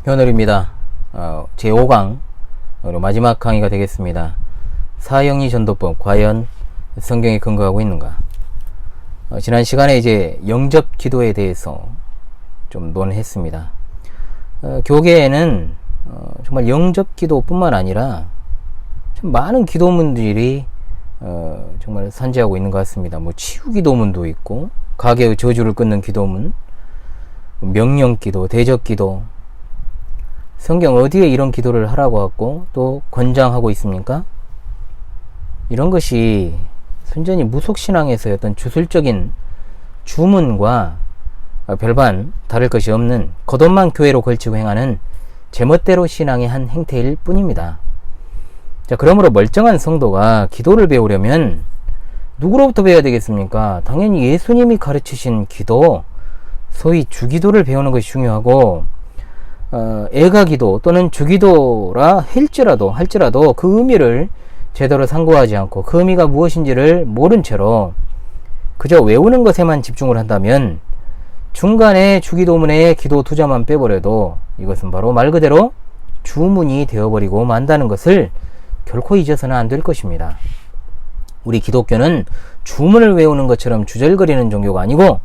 현울입니다. 제5강 마지막 강의가 되겠습니다. 사형리 전도법 과연 성경에 근거하고 있는가? 지난 시간에 이제 영접 기도에 대해서 좀 논했습니다. 교계에는 정말 영접 기도뿐만 아니라 참 많은 기도문들이 정말 산재하고 있는 것 같습니다. 뭐 치유 기도문도 있고, 가게의 저주를 끊는 기도문, 명령 기도, 대적 기도. 성경 어디에 이런 기도를 하라고 하고 또 권장하고 있습니까? 이런 것이 순전히 무속신앙에서의 어떤 주술적인 주문과 별반 다를 것이 없는 겉옷만 교회로 걸치고 행하는 제멋대로 신앙의 한 행태일 뿐입니다. 자, 그러므로 멀쩡한 성도가 기도를 배우려면 누구로부터 배워야 되겠습니까? 당연히 예수님이 가르치신 기도, 소위 주기도를 배우는 것이 중요하고, 애가기도 또는 주기도라 할지라도 그 의미를 제대로 상고하지 않고 그 의미가 무엇인지를 모른 채로 그저 외우는 것에만 집중을 한다면 중간에 주기도문에 기도 투자만 빼버려도 이것은 바로 말 그대로 주문이 되어버리고 만다는 것을 결코 잊어서는 안 될 것입니다. 우리 기독교는 주문을 외우는 것처럼 주절거리는 종교가 아니고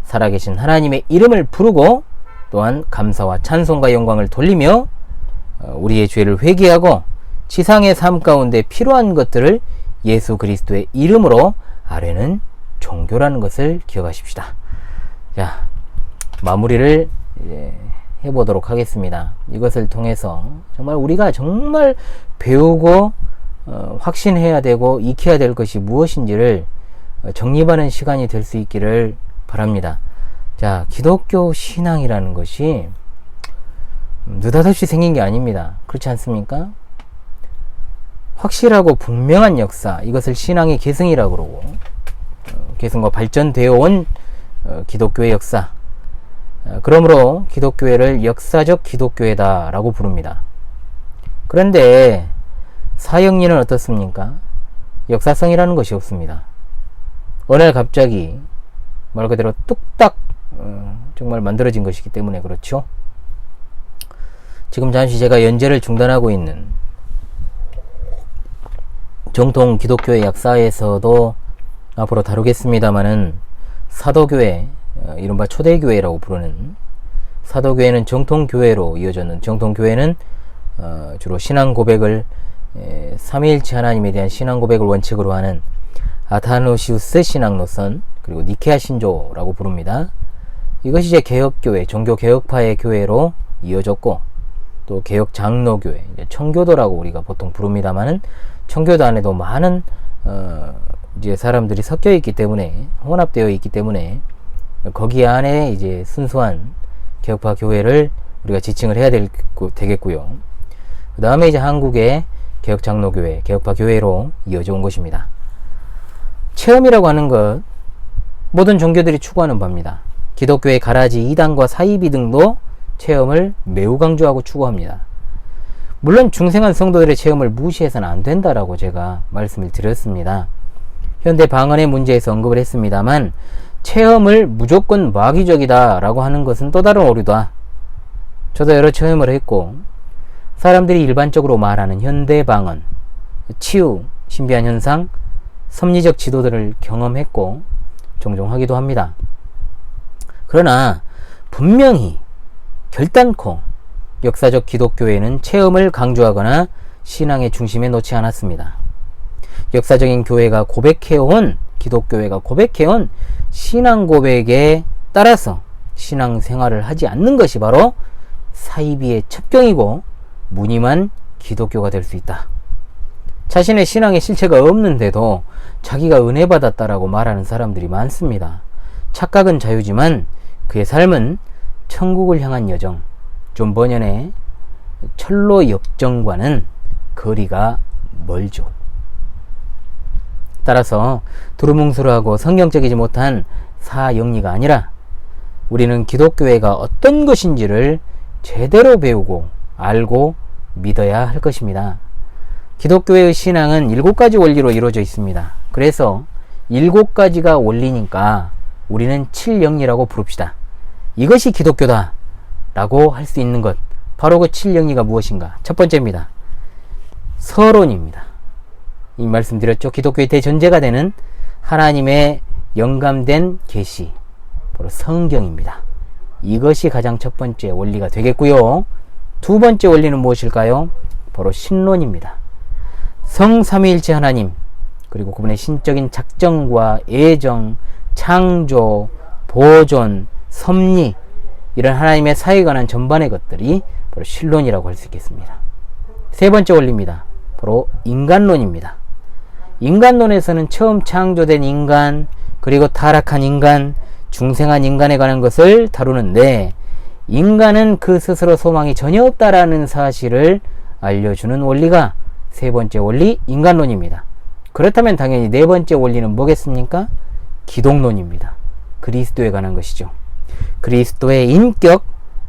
살아계신 하나님의 이름을 부르고 또한 감사와 찬송과 영광을 돌리며 우리의 죄를 회개하고 지상의 삶 가운데 필요한 것들을 예수 그리스도의 이름으로 아뢰는 종교라는 것을 기억하십시다. 자, 마무리를 해보도록 하겠습니다. 이것을 통해서 정말 우리가 정말 배우고 확신해야 되고 익혀야 될 것이 무엇인지를 정립하는 시간이 될 수 있기를 바랍니다. 자, 기독교 신앙이라는 것이 느닷없이 생긴 게 아닙니다. 그렇지 않습니까? 확실하고 분명한 역사, 이것을 신앙의 계승이라고 그러고, 계승과 발전되어 온 기독교의 역사, 그러므로 기독교회를 역사적 기독교회다 라고 부릅니다. 그런데 사형리는 어떻습니까? 역사성이라는 것이 없습니다. 어느 날 갑자기 말 그대로 뚝딱 정말 만들어진 것이기 때문에 그렇죠. 지금 잠시 제가 연재를 중단하고 있는 정통 기독교의 역사에서도 앞으로 다루겠습니다마는 사도교회, 이른바 초대교회라고 부르는 사도교회는 정통교회로 이어졌는, 정통교회는 주로 신앙 고백을 삼위일체 하나님에 대한 신앙 고백을 원칙으로 하는 아타노시우스 신앙 노선, 그리고 니케아 신조라고 부릅니다. 이것이 이제 개혁교회, 종교개혁파의 교회로 이어졌고, 또 개혁 장로교회, 청교도라고 우리가 보통 부릅니다만은 청교도 안에도 많은 이제 사람들이 섞여 있기 때문에, 혼합되어 있기 때문에 거기 안에 이제 순수한 개혁파 교회를 우리가 지칭을 해야 되겠고요. 그 다음에 이제 한국의 개혁 장로교회, 개혁파 교회로 이어져 온 것입니다. 체험이라고 하는 것, 모든 종교들이 추구하는 바입니다. 기독교의 가라지 이단과 사이비 등도 체험을 매우 강조하고 추구합니다. 물론 중생한 성도들의 체험을 무시해서는 안 된다라고 제가 말씀을 드렸습니다. 현대 방언의 문제에서 언급을 했습니다만, 체험을 무조건 마귀적이다 라고 하는 것은 또 다른 오류다. 저도 여러 체험을 했고, 사람들이 일반적으로 말하는 현대 방언, 치유, 신비한 현상, 섭리적 지도들을 경험했고 종종 하기도 합니다. 그러나 분명히 결단코 역사적 기독교회는 체험을 강조하거나 신앙의 중심에 놓지 않았습니다. 역사적인 교회가 고백해온, 기독교회가 고백해온 신앙 고백에 따라서 신앙 생활을 하지 않는 것이 바로 사이비의 첩경이고 무늬만 기독교가 될 수 있다. 자신의 신앙의 실체가 없는데도 자기가 은혜 받았다라고 말하는 사람들이 많습니다. 착각은 자유지만 그의 삶은 천국을 향한 여정, 존 버년의 철로 역정과는 거리가 멀죠. 따라서 두루뭉술하고 성경적이지 못한 사형리가 아니라 우리는 기독교회가 어떤 것인지를 제대로 배우고 알고 믿어야 할 것입니다. 기독교회의 신앙은 7가지 원리로 이루어져 있습니다. 그래서 7가지가 원리니까 우리는 7영리라고 부릅시다. 이것이 기독교다 라고 할 수 있는 것, 바로 그 7영리가 무엇인가? 첫 번째입니다. 서론입니다. 이 말씀드렸죠. 기독교의 대전제가 되는 하나님의 영감된 계시, 바로 성경입니다. 이것이 가장 첫 번째 원리가 되겠고요. 두 번째 원리는 무엇일까요? 바로 신론입니다. 성삼위일체 하나님, 그리고 그분의 신적인 작정과 애정, 창조, 보존, 섭리, 이런 하나님의 사회에 관한 전반의 것들이 바로 신론이라고 할 수 있겠습니다. 세 번째 원리입니다. 바로 인간론입니다. 인간론에서는 처음 창조된 인간, 그리고 타락한 인간, 중생한 인간에 관한 것을 다루는데, 인간은 그 스스로 소망이 전혀 없다라는 사실을 알려주는 원리가 세 번째 원리, 인간론입니다. 그렇다면 당연히 네 번째 원리는 뭐겠습니까? 기독론입니다. 그리스도에 관한 것이죠. 그리스도의 인격,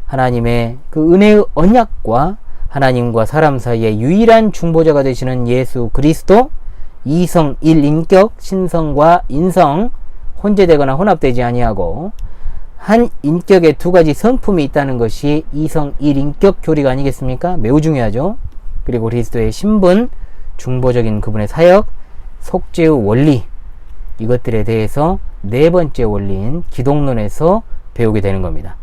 하나님의 그 은혜의 언약과 하나님과 사람 사이의 유일한 중보자가 되시는 예수 그리스도, 이성 일인격, 신성과 인성, 혼재되거나 혼합되지 아니하고 한 인격에 두 가지 성품이 있다는 것이 이성 일인격 교리가 아니겠습니까? 매우 중요하죠. 그리고 그리스도의 신분, 중보적인 그분의 사역, 속죄의 원리, 이것들에 대해서 네 번째 원리인 기독론에서 배우게 되는 겁니다.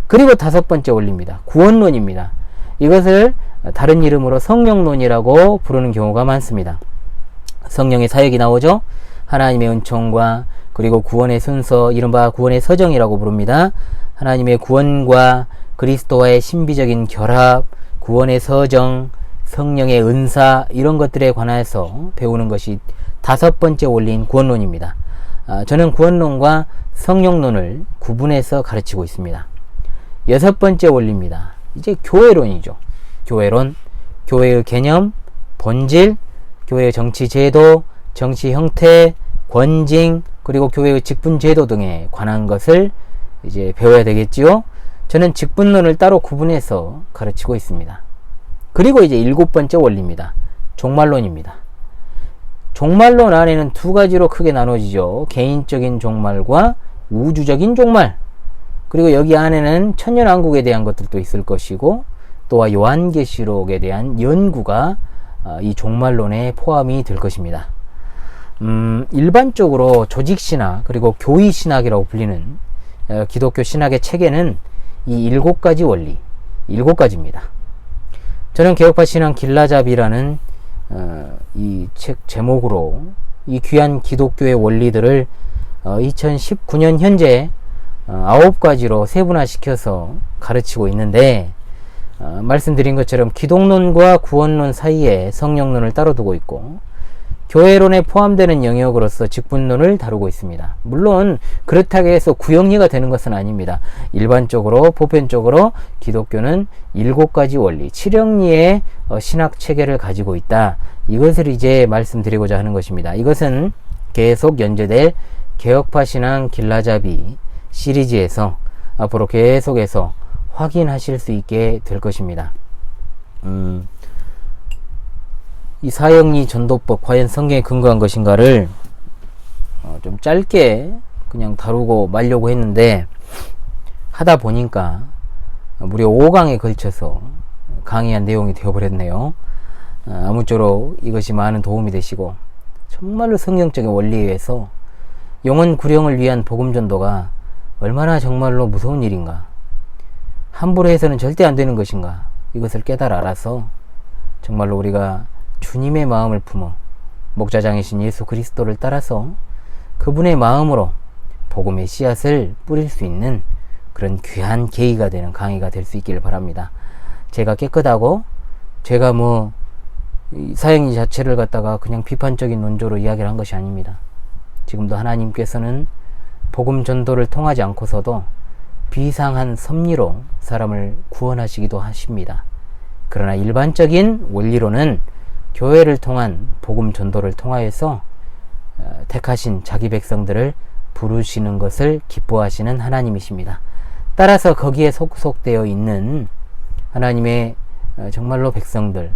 그리고 다섯 번째 원리입니다. 구원론입니다. 이것을 다른 이름으로 성령론이라고 부르는 경우가 많습니다. 성령의 사역이 나오죠. 하나님의 은총과 그리고 구원의 순서, 이른바 구원의 서정이라고 부릅니다. 하나님의 구원과 그리스도와의 신비적인 결합, 구원의 서정, 성령의 은사, 이런 것들에 관해서 배우는 것이 다섯 번째 원리인 구원론입니다. 저는 구원론과 성령론을 구분해서 가르치고 있습니다. 여섯 번째 원리입니다. 이제 교회론이죠. 교회론, 교회의 개념, 본질, 교회의 정치 제도, 정치 형태, 권징, 그리고 교회의 직분 제도 등에 관한 것을 이제 배워야 되겠지요. 저는 직분론을 따로 구분해서 가르치고 있습니다. 그리고 이제 일곱 번째 원리입니다. 종말론입니다. 종말론 안에는 두 가지로 크게 나눠지죠. 개인적인 종말과 우주적인 종말. 그리고 여기 안에는 천년왕국에 대한 것들도 있을 것이고, 또한 요한계시록에 대한 연구가 이 종말론에 포함이 될 것입니다. 일반적으로 조직신학 그리고 교의신학이라고 불리는 기독교 신학의 체계는 이 일곱 가지 원리, 일곱 가지입니다. 저는 개혁파 신앙 길라잡이라는 이 책 제목으로 이 귀한 기독교의 원리들을 2019년 현재 9가지로 세분화시켜서 가르치고 있는데, 말씀드린 것처럼 기독론과 구원론 사이에 성령론을 따로 두고 있고, 교회론에 포함되는 영역으로서 직분론을 다루고 있습니다. 물론 그렇다고 해서 구영리가 되는 것은 아닙니다. 일반적으로 보편적으로 기독교는 7가지 원리, 7영리의 신학 체계를 가지고 있다. 이것을 이제 말씀드리고자 하는 것입니다. 이것은 계속 연재될 개혁파 신앙 길라잡이 시리즈에서 앞으로 계속해서 확인하실 수 있게 될 것입니다. 이 사형리 전도법 과연 성경에 근거한 것인가를 좀 짧게 그냥 다루고 말려고 했는데, 하다 보니까 무려 5강에 걸쳐서 강의한 내용이 되어버렸네요. 아무쪼록 이것이 많은 도움이 되시고, 정말로 성경적인 원리에 의해서 영혼 구령을 위한 복음 전도가 얼마나 정말로 무서운 일인가, 함부로 해서는 절대 안 되는 것인가, 이것을 깨달아 알아서 정말로 우리가 주님의 마음을 품어 목자장이신 예수 그리스도를 따라서 그분의 마음으로 복음의 씨앗을 뿌릴 수 있는 그런 귀한 계기가 되는 강의가 될 수 있기를 바랍니다. 제가 깨끗하고 제가 사형리 자체를 갖다가 그냥 비판적인 논조로 이야기를 한 것이 아닙니다. 지금도 하나님께서는 복음 전도를 통하지 않고서도 비상한 섭리로 사람을 구원하시기도 하십니다. 그러나 일반적인 원리로는 교회를 통한 복음 전도를 통하여서 택하신 자기 백성들을 부르시는 것을 기뻐하시는 하나님이십니다. 따라서 거기에 속속되어 있는 하나님의 정말로 백성들,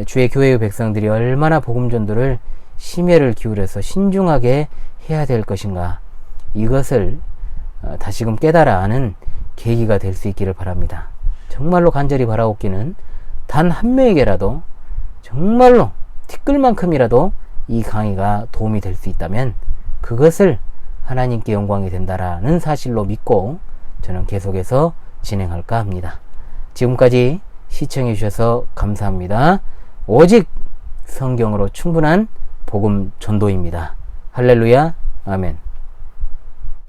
주의 교회의 백성들이 얼마나 복음 전도를 심혈을 기울여서 신중하게 해야 될 것인가, 이것을 다시금 깨달아 아는 계기가 될 수 있기를 바랍니다. 정말로 간절히 바라옵기는 단 한 명에게라도 정말로 티끌만큼이라도 이 강의가 도움이 될 수 있다면 그것을 하나님께 영광이 된다라는 사실로 믿고 저는 계속해서 진행할까 합니다. 지금까지 시청해 주셔서 감사합니다. 오직 성경으로 충분한 복음 전도입니다. 할렐루야, 아멘.